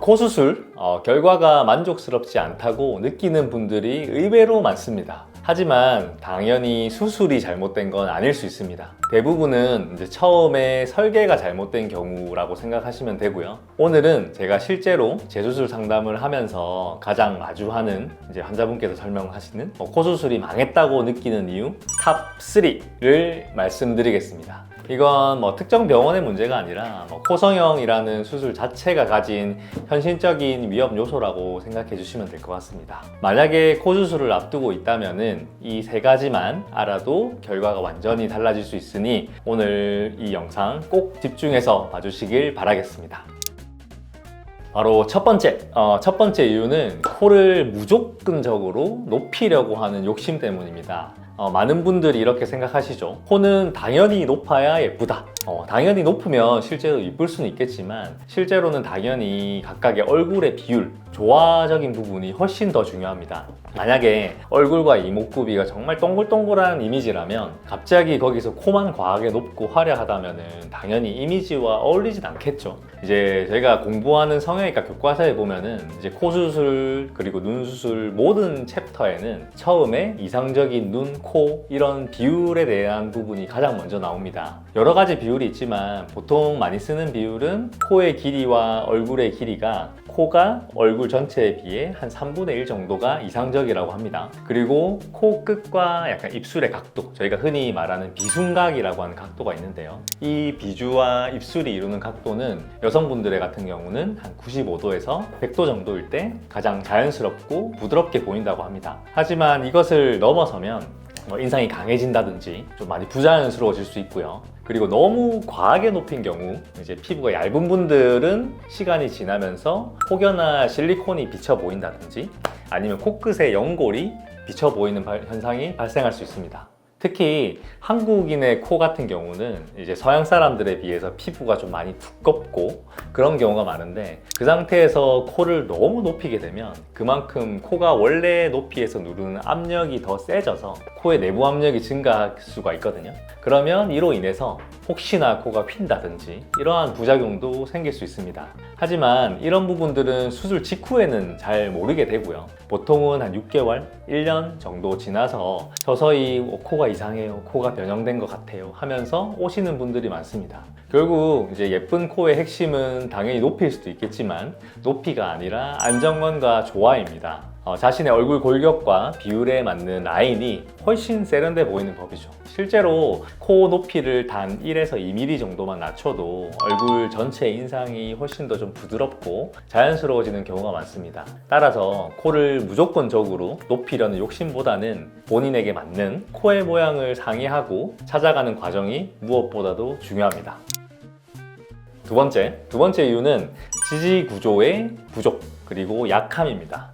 코 수술 결과가 만족스럽지 않다고 느끼는 분들이 의외로 많습니다. 하지만 당연히 수술이 잘못된 건 아닐 수 있습니다. 대부분은 이제 처음에 설계가 잘못된 경우라고 생각하시면 되고요. 오늘은 제가 실제로 재수술 상담을 하면서 가장 마주하는 이제 환자분께서 설명하시는 코 수술이 망했다고 느끼는 이유 탑 3를 말씀드리겠습니다. 이건 특정 병원의 문제가 아니라 코성형이라는 수술 자체가 가진 현실적인 위험 요소라고 생각해 주시면 될 것 같습니다. 만약에 코 수술을 앞두고 있다면은 이 세 가지만 알아도 결과가 완전히 달라질 수 있으니 오늘 이 영상 꼭 집중해서 봐주시길 바라겠습니다. 바로 첫 번째 이유는 코를 무조건적으로 높이려고 하는 욕심 때문입니다. 많은 분들이 이렇게 생각하시죠. 코는 당연히 높아야 예쁘다. 당연히 높으면 실제로 이쁠 수는 있겠지만 실제로는 당연히 각각의 얼굴의 비율, 조화적인 부분이 훨씬 더 중요합니다. 만약에 얼굴과 이목구비가 정말 동글동글한 이미지라면 갑자기 거기서 코만 과하게 높고 화려하다면 당연히 이미지와 어울리진 않겠죠. 이제 저희가 공부하는 성형외과 교과서에 보면은 이제 코 수술 그리고 눈 수술 모든 챕터에는 처음에 이상적인 눈, 코 이런 비율에 대한 부분이 가장 먼저 나옵니다. 여러 가지 비율이 있지만 보통 많이 쓰는 비율은 코의 길이와 얼굴의 길이가 코가 얼굴 전체에 비해 한 3분의 1 정도가 이상적이라고 합니다. 그리고 코 끝과 약간 입술의 각도, 저희가 흔히 말하는 비순각이라고 하는 각도가 있는데요. 이 비주와 입술이 이루는 각도는 여성분들의 같은 경우는 한 95도에서 100도 정도일 때 가장 자연스럽고 부드럽게 보인다고 합니다. 하지만 이것을 넘어서면 인상이 강해진다든지 좀 많이 부자연스러워질 수 있고요. 그리고 너무 과하게 높인 경우 이제 피부가 얇은 분들은 시간이 지나면서 혹여나 실리콘이 비쳐 보인다든지 아니면 코끝의 연골이 비쳐 보이는 현상이 발생할 수 있습니다. 특히 한국인의 코 같은 경우는 이제 서양 사람들에 비해서 피부가 좀 많이 두껍고 그런 경우가 많은데 그 상태에서 코를 너무 높이게 되면 그만큼 코가 원래 높이에서 누르는 압력이 더 세져서 코의 내부 압력이 증가할 수가 있거든요. 그러면 이로 인해서 혹시나 코가 휜다든지 이러한 부작용도 생길 수 있습니다. 하지만 이런 부분들은 수술 직후에는 잘 모르게 되고요. 보통은 한 6개월, 1년 정도 지나서 서서히 코가 이상해요, 코가 변형된 것 같아요 하면서 오시는 분들이 많습니다. 결국 이제 예쁜 코의 핵심은 당연히 높이일 수도 있겠지만 높이가 아니라 안정감과 조화입니다. 자신의 얼굴 골격과 비율에 맞는 라인이 훨씬 세련돼 보이는 법이죠. 실제로 코 높이를 단 1에서 2mm 정도만 낮춰도 얼굴 전체 인상이 훨씬 더 좀 부드럽고 자연스러워지는 경우가 많습니다. 따라서 코를 무조건적으로 높이려는 욕심보다는 본인에게 맞는 코의 모양을 상의하고 찾아가는 과정이 무엇보다도 중요합니다. 두 번째 이유는 지지 구조의 부족 그리고 약함입니다.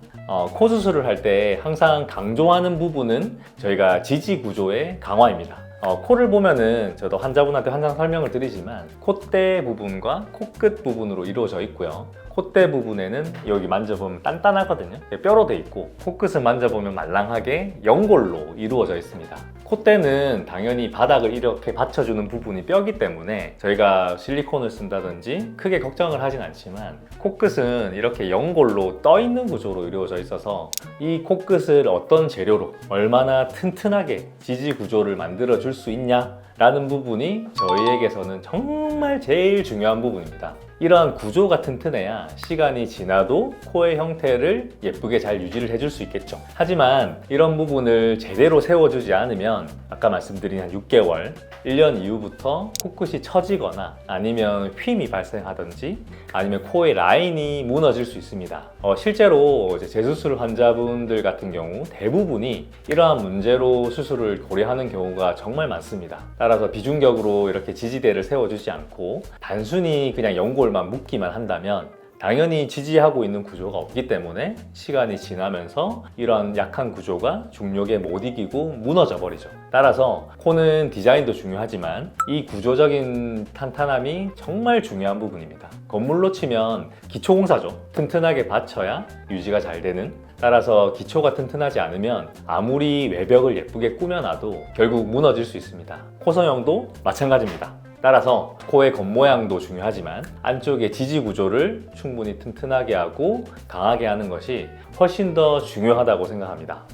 코 수술을 할 때 항상 강조하는 부분은 저희가 지지 구조의 강화입니다. 코를 보면은 저도 환자분한테 항상 설명을 드리지만 콧대 부분과 코끝 부분으로 이루어져 있고요. 콧대 부분에는 여기 만져보면 단단하거든요. 뼈로 돼 있고 코끝을 만져보면 말랑하게 연골로 이루어져 있습니다. 콧대는 당연히 바닥을 이렇게 받쳐주는 부분이 뼈기 때문에 저희가 실리콘을 쓴다든지 크게 걱정을 하진 않지만 코끝은 이렇게 연골로 떠 있는 구조로 이루어져 있어서 이 코끝을 어떤 재료로 얼마나 튼튼하게 지지 구조를 만들어 줄 수 있냐 라는 부분이 저희에게서는 정말 제일 중요한 부분입니다. 이러한 구조가 튼튼해야 시간이 지나도 코의 형태를 예쁘게 잘 유지를 해줄 수 있겠죠. 하지만 이런 부분을 제대로 세워주지 않으면 아까 말씀드린 한 6개월, 1년 이후부터 코끝이 처지거나 아니면 휨이 발생하든지 아니면 코의 라인이 무너질 수 있습니다. 실제로 재수술 환자분들 같은 경우 대부분이 이러한 문제로 수술을 고려하는 경우가 정말 많습니다. 따라서 비중격으로 이렇게 지지대를 세워주지 않고 단순히 그냥 연골만 묶기만 한다면 당연히 지지하고 있는 구조가 없기 때문에 시간이 지나면서 이런 약한 구조가 중력에 못 이기고 무너져 버리죠. 따라서 코는 디자인도 중요하지만 이 구조적인 탄탄함이 정말 중요한 부분입니다. 건물로 치면 기초공사죠. 튼튼하게 받쳐야 유지가 잘 되는. 따라서 기초가 튼튼하지 않으면 아무리 외벽을 예쁘게 꾸며놔도 결국 무너질 수 있습니다. 코성형도 마찬가지입니다. 따라서 코의 겉모양도 중요하지만 안쪽의 지지 구조를 충분히 튼튼하게 하고 강하게 하는 것이 훨씬 더 중요하다고 생각합니다.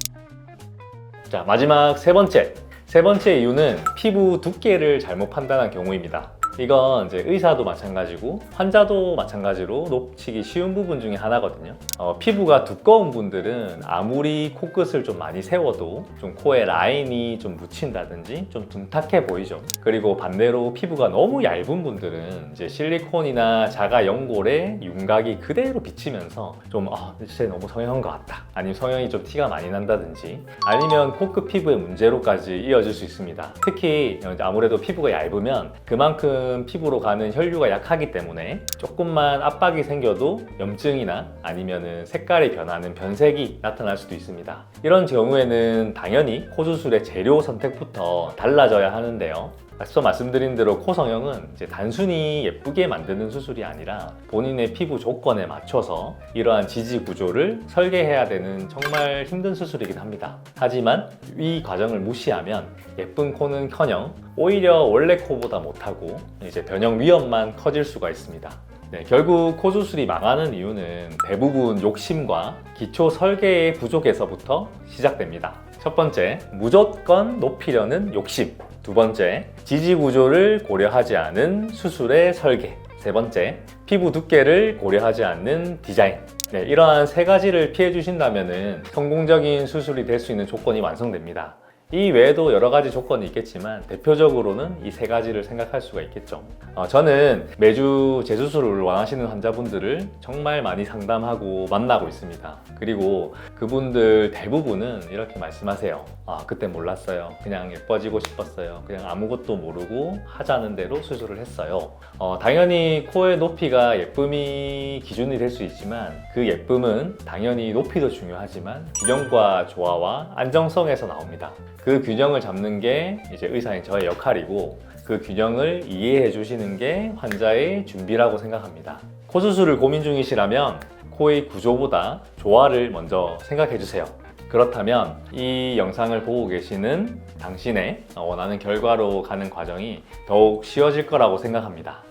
자, 마지막 세 번째 이유는 피부 두께를 잘못 판단한 경우입니다. 이건 이제 의사도 마찬가지고 환자도 마찬가지로 놓치기 쉬운 부분 중에 하나거든요. 피부가 두꺼운 분들은 아무리 코끝을 좀 많이 세워도 좀 코에 라인이 좀 묻힌다든지 좀 둔탁해 보이죠. 그리고 반대로 피부가 너무 얇은 분들은 이제 실리콘이나 자가 연골에 윤곽이 그대로 비치면서 좀 진짜 너무 성형한 것 같다, 아니면 성형이 좀 티가 많이 난다든지, 아니면 코끝 피부의 문제로까지 이어질 수 있습니다. 특히 아무래도 피부가 얇으면 그만큼 피부로 가는 혈류가 약하기 때문에 조금만 압박이 생겨도 염증이나 아니면은 색깔이 변하는 변색이 나타날 수도 있습니다. 이런 경우에는 당연히 코 수술의 재료 선택부터 달라져야 하는데요. 앞서 말씀드린 대로 코 성형은 이제 단순히 예쁘게 만드는 수술이 아니라 본인의 피부 조건에 맞춰서 이러한 지지 구조를 설계해야 되는 정말 힘든 수술이긴 합니다. 하지만 이 과정을 무시하면 예쁜 코는커녕 오히려 원래 코보다 못하고 이제 변형 위험만 커질 수가 있습니다. 네, 결국 코 수술이 망하는 이유는 대부분 욕심과 기초 설계의 부족에서부터 시작됩니다. 첫 번째, 무조건 높이려는 욕심. 두 번째, 지지 구조를 고려하지 않은 수술의 설계. 세 번째, 피부 두께를 고려하지 않는 디자인. 네, 이러한 세 가지를 피해 주신다면 성공적인 수술이 될 수 있는 조건이 완성됩니다. 이 외에도 여러 가지 조건이 있겠지만 대표적으로는 이 세 가지를 생각할 수가 있겠죠. 저는 매주 재수술을 원하시는 환자분들을 정말 많이 상담하고 만나고 있습니다. 그리고 그분들 대부분은 이렇게 말씀하세요. 그때 몰랐어요. 그냥 예뻐지고 싶었어요. 그냥 아무것도 모르고 하자는 대로 수술을 했어요. 당연히 코의 높이가 예쁨이 기준이 될 수 있지만 그 예쁨은 당연히 높이도 중요하지만 균형과 조화와 안정성에서 나옵니다. 그 균형을 잡는 게 이제 의사인 저의 역할이고, 그 균형을 이해해 주시는 게 환자의 준비라고 생각합니다. 코 수술을 고민 중이시라면 코의 구조보다 조화를 먼저 생각해 주세요. 그렇다면 이 영상을 보고 계시는 당신의 원하는 결과로 가는 과정이 더욱 쉬워질 거라고 생각합니다.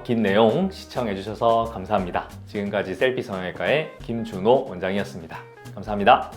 긴 내용 시청해 주셔서 감사합니다. 지금까지 셀피 성형외과의 김준호 원장이었습니다. 감사합니다.